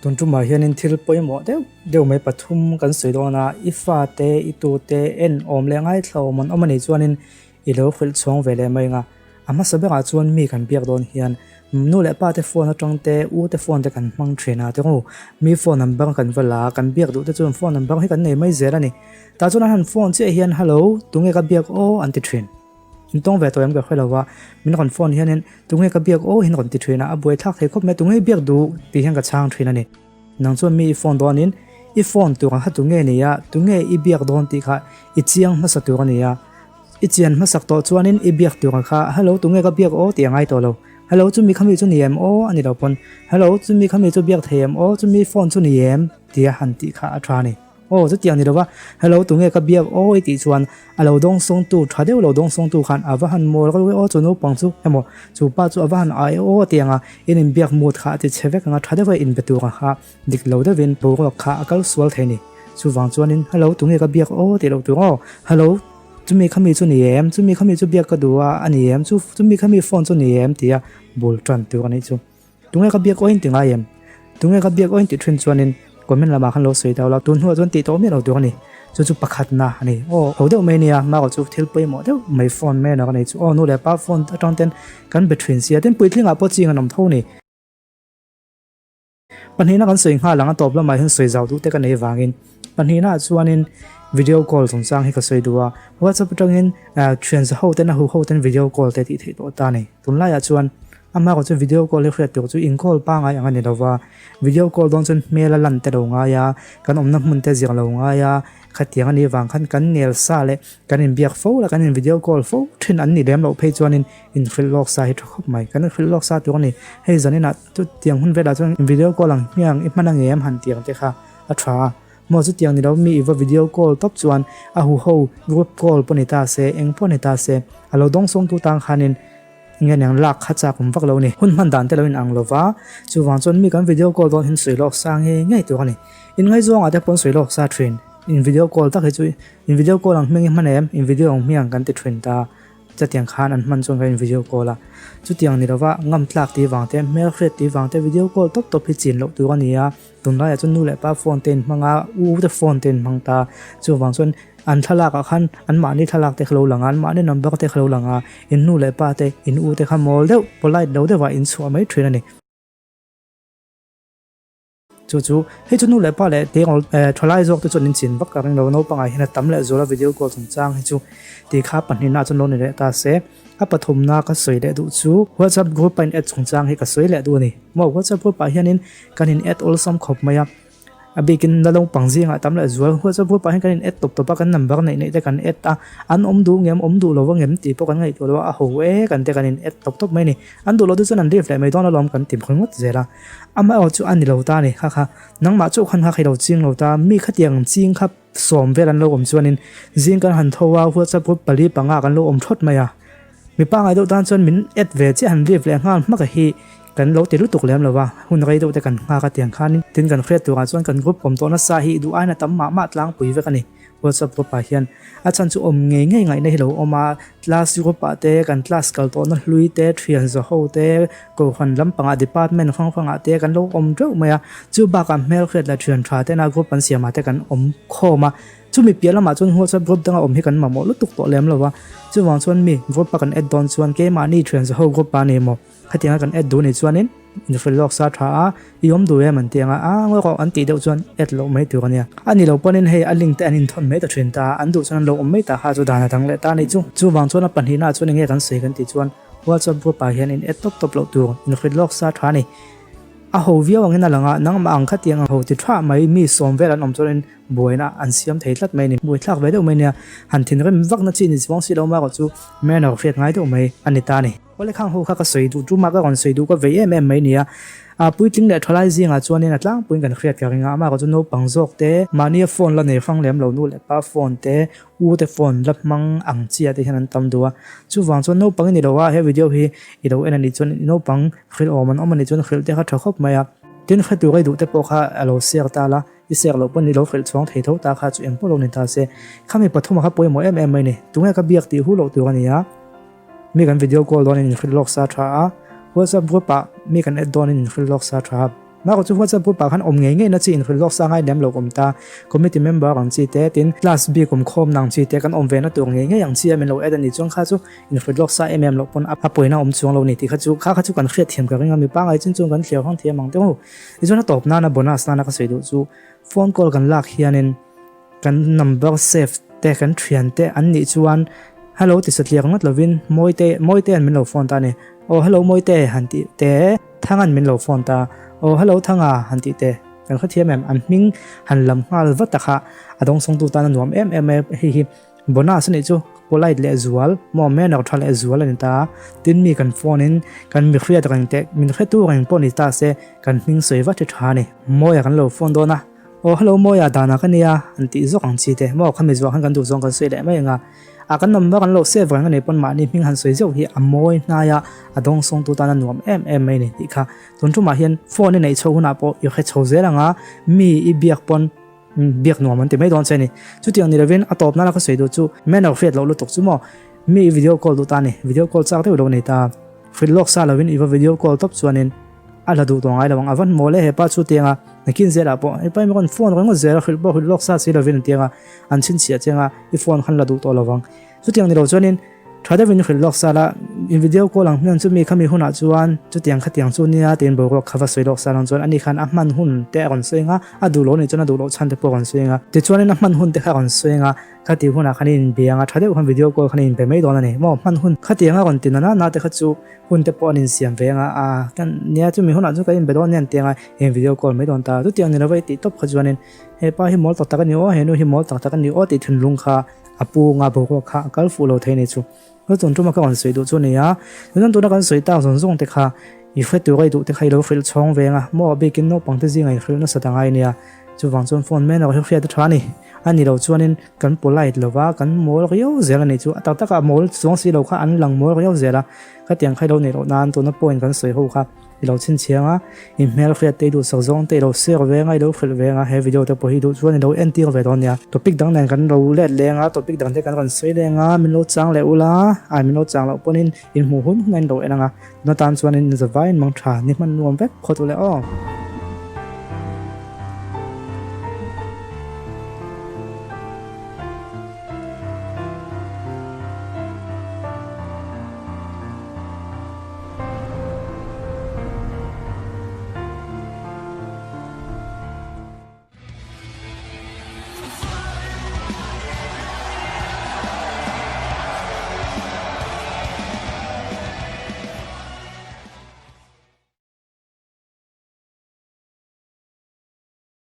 ตุนจุมาเฮียนินทิลปอยหมดเดี๋ยวไม่ปฐุมกันสวยดอนะอีฟ้าเตอีตูเตเอ็นอมเลงไอเท่ามันอมันในจวนนินอีเหลวฟิลช่องเวลไม่งะอามาสเบกาจวนมีกันเบียกโดนเฮียนนู่นแหละป้าเตฟอนจังเตอูเตฟอนเตกันมังเทรนาเตงูมีฟอนนัมเบอร์กันเวลากันเบียกดูเตจวนฟอนนัมเบอร์ให้กันเนี่ยไม่เจอนี่ตาจวนนั้นฟอนเจเฮียนฮัลโหลตุงเอกเบียกโออันติเทรนต้องเวทตัวยังก็ค่อยเราว่ามีคนฟอนเฮียนตุงเอกเบียกโอเห็นคนติเทรนะอบวยทักให้ครบแม่ตุงเอกเบียกดูปีเฮียนกับช่างเทรนนี่นังส่วนมีฟอนตัวนี้อีฟอนตัวข้าตุงเงนี่ยตุงเงอีเบียกโดนตีข้าอีเจียงมาสักตัวนี่ยอีเจียนมาสักตัวส่วนนี้อีเบียกตัวข้าฮัลโหลตุงเงก็เบียกโอตียังไงตัวเราฮัลโหลจุมีคำมีจุนี่เอ็มโออันนี้เราปนฮัลโหลจุมีคำมีจุเบียกเทียมโอจุมีฟอนจุนี่เอ็มตีหันตีข้าอัตรานี่โอ้จุดอย่างนี้เราว่าฮัลโหลตุงเงก็เบียกโออีตีส่วนเราดงส่งตู้ถ้าเดี๋ยวเราดงส่งตู้ขันอาว่าหันโมแล้วก็โอจุนโอปังจุเอ็มจูป้าจูอาว่าหันไอโอตียังอ่ะอินเบียกมูดข้าติเชฟเวกันถ้าเดี๋ยวอินเปตัวข้าดิกเราได้เว้นปูก็ข้าอักลสวลเทนี่จูวางจวนนินฮัลโหลตุงเงก็เบียกโอตีเราตัวโอฮัลโหลจุมีคำมีจุนี่เอ็มจุมีคำมีจุเบียกก็ดูว่าอันนี้เอ็มจุมีคำมีฟอนจุนี่เอ็มตีอ่ะบุลทรันตัวนี้จูตุงเงก็เบียกโออินติงไอเอ็มตุงเงก็เบียกโออินติทรินจวนนินก็ไม่ละมาขันเราสวยแต่เราตุนหัวจนตีโตไม่เราตัวนี้จูประคัดนะนี่โอ้เขาเดี๋ยวไม่เนี่ยมาก็จูทิลไปหมดเดี๋ยวไม่ฟอนแม่นะกันนี่จูโอ้นู่นแหละป้าฟอนตอนเต้นกันเบ็ดทรินเสียเต้นปุยทิ้งอ่ะพอจริงกันน้ำเท่านี่ปัญหานักการสื่อข้าหลังตบแล้วมาถึงสวยเจ้าดูแต่กันในวางินปัญหาหน้าชวนนินวิดีโอคอลสงสารให้กับสวยดูว่าจะเป็นจังเทรนส์เขาเต้นหูเขาเต้นวิดีโอคอลเต้นที่ตัวตานี่ตุนไล่ชวนอามาก็จะวิดีโอคอลเรียกตัวจูอินคอลป้าไงอย่างนี้เราว่าวิดีโอคอลตอนจนเมลันเตลงายากันอมน้ำมันเตจิกลงายาขัดยังอันนี้วางขันกันเนลซาเลกันอินเบียกโฟแล้วกันอินวิดีโอคอลโฟเทรนอันนี้เดี๋ยวเราเพย์จวนอินฟิลล็อกซาให้ทุกคนใหม่กันฟิลล็อกซาตัวนี้ให้จนนี่นะจุดเตียงหุ่นเวลาจนวิดีโอคอลหลังเมียงอิมันนั่งเงียบหันเตียงเตะค่ะอัตราเมื่อจุดเตียงนี้เรามีอีกว่าวิดีโอคอลตบจวนอาหูโฮกรุ๊ปคอลปนิตาเซเองปนิตาเซเราต้องส่งตัวต่างขันินเงี้ยอย่างหลักขัดจากผมฟักเราเนี่ยหุ่นมันดันแต่เราเป็นอังโลวาจู่วันจนมีการวิดีโอคอลตอนเห็นสวยหลอกสร้างเงี้ยตัวนี้อินไงจ้องอาจจะปนสวยหลอกซาเทรนอินวิดีโอคอลตั้งให้จู่อินวิดีโอคอลหลังเมียงมันเอ็มอินวิดีโอของเมียงกันติดเทรนตาจะเตียงขานอันมันจนกันอินวิดีโอคอลละจุดเตียงนี้เราว่างำหลักตีวางแต่เมลเครดตีวางแต่วิดีโอคอลตบพิจินหลอกตัวนี้ตรงนั้นจนนู่นแหละป้าฟอนเต็นมังอาอูแต่ฟอนเต็นมังตาจู่วันจนอันทลากขันอันมานี่ทลากเตะเขาหลังอันมานี่นัมเบอร์เตะเขาหลังอินนู่นเลยป้าเตะอินอูเตะขโมยเดี๋ยวพอไล่เดี๋ยวว่าอินสวมไม่เทรนนี่จู่ให้จุดนู่นเลยป้าเลยเดี๋ยวทลายจอกตัวจนอินจินวักกันเราโน้ปังไงเห็นตั้มเลยจู่แล้ววิดีโอคอลส่งจ้างให้จู่ตีข้าปันนี่น่าจะโน้นเลยตาเสข้าปฐมนาก็สวยเลยดูจู่ว่าจะกรุ๊ปเป็นเอ็ดส่งจ้างให้ก็สวยเลยดูนี่ว่าจะพูดไปเห็นนี่การเห็นเอ็ดออลซัมขบมาabi kin lalong pangzi nga tamla zual ho cha bu pa hin kan et top top kan number nei nei te kan et ta an omdu ngem omdu lo ngem ti po kan ngai to lo a ho we kan te kan et top top mai ni an du lo du chan an rif le mai don lom kan tim khong zela ama o chu an ni lo ta ni kha kha nang ma chu khan ha khai lo ching lo ta mi khatiang ching khap som velan lo om chuanin jing kan han thowa ho cha bu pali panga kan lo om thot maya mi pa ngai do tan chon min et ve che han rif le ngan ma ka hiกันเราติดรู้ตกแล้วหรือว่าหุ่นไรตัวแต่กันมากันเตียงข้านี่ถึงกันเครียดตัวกันส่วนกันกรุ๊ปผมตัวนัสซาฮีดูไอ้น่ะตั้มมาล้างปุ๋ยไว้กันนี่ว่าจะกรุ๊ปป่าเฮียนอาจารย์จะอมเงยในเราออกมาคลาสกรุ๊ปป่าเตะกันคลาสกันตัวนั้นลุยเตะเทรียนจะเข้าเตะก็คนลำปังอดีพาร์ตเมนต์ฟังเตะกันเราอมเจ้าเมียจูบากันเมลเครียดและเทรียนทราเตะน่ากรุ๊ปปันเสียมาเตะกันอมโคมาจู่มีเปียแล้วมาจนหัวจะกรุ๊ปตั้งอมให้กันมาหมดลุตุกตัวเลี้ยมแล้วว่าจู่วางส่วนมีกรุ๊ปป่ากันเอ็ดดอนส่วนเกมานี่เทรียนจะเข้ากรุ๊ปป่านี่หมดขัดแย้งกันเอ็ดดูในส่วนนี้อินฟิลล็อกซาทราอียมดูเอมันเตียงว่าก็อันตีเดียวจวนเอ็ดโลไม่ตัวกันเนี่ยอันนี้เราปนินให้อันลิงแต่อันนินทนไม่ตัดเทรนตาอันดูจวนเราไม่ตัดหาจุดด่านทั้งเลต้าในจู่วางจวนปัญหาจวนยังไงกันเสียกันติจวนว่าจะพูดไปเห็นเอ็ดตบเราตัวอินฟิลล็อกซาทรานี่อาหูวิวว่างั้นน่ะหลังนั่งมาอังคัดเตียงอาหูติดท่าไม่มีสมเวลาอมจวนบวยนะอันเสียมเทลัดไม่เนี่ยบวยทักไว้เดี๋ยวไม่เนี่ยหันทิ้งก็มันวักนัดจีนสิวังสิเรามาก็จู่แม่เราเฟียดง่ายเดี๋ยวไม่อันนี้ตานี่ว่าเลยข้างหูข้าก็สวยดูจู่มาก็ก่อนสวยดูก็เวียแม่ไม่เนี่ยปุ้ยทิ้งเด็ดทลายจริงจวนนี่นัดล่างปุ้ยกันเครียดกันงามาก็จะโน้ปังจอกเตะมาเนี่ยโฟนละเนี่ยฟังเลี้ยมเราโน้เลยป้าโฟนเตะอูเตะโฟนรับมังอังเจียเตะฉะนั้นตำตัวจู่วางจวนโน้ปังนี่เราว่าเฮ้วิดีโอฮีอีเราเอ็นนี่จวนโน้ปังเครียดออกมันมันนี่จวนเครียดเตะเขาชอบไหมtin khát tuổi cái đủ thế bao khá alo xẹt ta la, đi xẹt lâu bên đi lâu phải xuống thấy thấu ta khá chuyện em bao lâu nên ta sẽ, khá mình bắt thùng mà khá bồi mỗi em này, tụi ngay cái việc thì hú lâu tuổi này á, mi kan video call đó nên khá lọc sa tra, WhatsApp group á, mi kan add đó nên khá lọc sa tra, ma ko chu WhatsApp pu pa khan om nge nge na chi in lok sa ngai dem lo kom ta committee member ang chi te tin class B kom khom nang chi te kan om ve na tu nge nge yang chi amen lo edan ni chong kha chu in lok sa lo pon a poina om chuang lo ni ti kha chu kan khriat thiam ka ringa mi pa ngai chin chung kan thliau hang thiam mang te ho i chona top na bonus na ka sei du chu phone call kan lak hianin kan number save te kan thian te an ni chuan hello ti satliak ngat lovin moite an min lo phone ta ni oh hello moite han ti te thangan min lo phone ta oh hello thanga han ti te kan kha thiam an ming han lam ngal va ta kha adong song tu ta na nuam hi bonus ni chu polite le zual mo me na thal zual ani ta tin mi kan phone in kan mi khria ta kan te min khe tu kan pon ni ta se kan ming soi va thi tha ni mo ya kan lo phone do na oh hello mo ya dana kan ya anti zo kan chi te mo khami zo han kan du zong kan sei le mai nga a kan number kan lo save kan ni pon ma ni ming han soi zo hi amoi na ya adong song tu ta na nuam mai ni ti kha tun tu ma hian phone nei chho na po yo khe chho zela nga mi I biak pon biak nuam an ti mai don che ni chu tiang ni ravin atop na la ka sei do chu men of fet lo lu tok chu mo mi video call du ta ni video call chak te lo nei ta lok sa lovin I video call top chuanin ala du tong ai lawang avan mole he pa chu tianga nakin zera po e pai mi kon phone ko zera lok sa si lovin tianga an chin chia chenga I phone khan la du to lawang chu tiang ni lo chuanin thada vin lok sa la in video call ang mian chu mi khami huna chuan chu tiang khatiang chu nia tin bo ko khawa soi lok sa lang chuan ani khan ahman hun te ron soinga adu lo ni chana du lo chan te po ron soinga te chuanin ahman hun te kha ron soinga khati huna khanin bianga thada khan video call khanin pe mai don ani mo man hun khatianga ron tinana na te khachu hun te po anin siam venga a kan nia chu mi huna chu ka in be don nian tianga in video call mai don ta chu tiang ni rawai ti top khajuanin he pa hi mol tak ni o he no hi mol tak ni o ti thun lung kha apu nga bo ko kha kal fu lo thei ni chu ko chon tuma ka on soi du chu ne ya nan tu na kan soi ta zong zong te kha I fe tu gai du te khai lo fil chong venga mo be kin no pang te jingai khil na satang ai nia chu wang chon phone me na ho khia ta thani ani lo chuanin kan polite lova kan mol yo zela ni chu tak tak a mol chong si lo kha an lang mol yo zela ka tiang khai lo ni lo nan tu na point kan soi ho kha lo chin chianga email khia te du sa zong te lo ser venga lo khil venga he video te po hi du chuan lo enti ve don ya topic dang nan kan lo let lenga topic dang te kan soi lenga min lo chang le ula a min lo chang lo ponin in mu hun nan do enanga na tan chuan in za vain mang tha ni man nuam vek khotu le o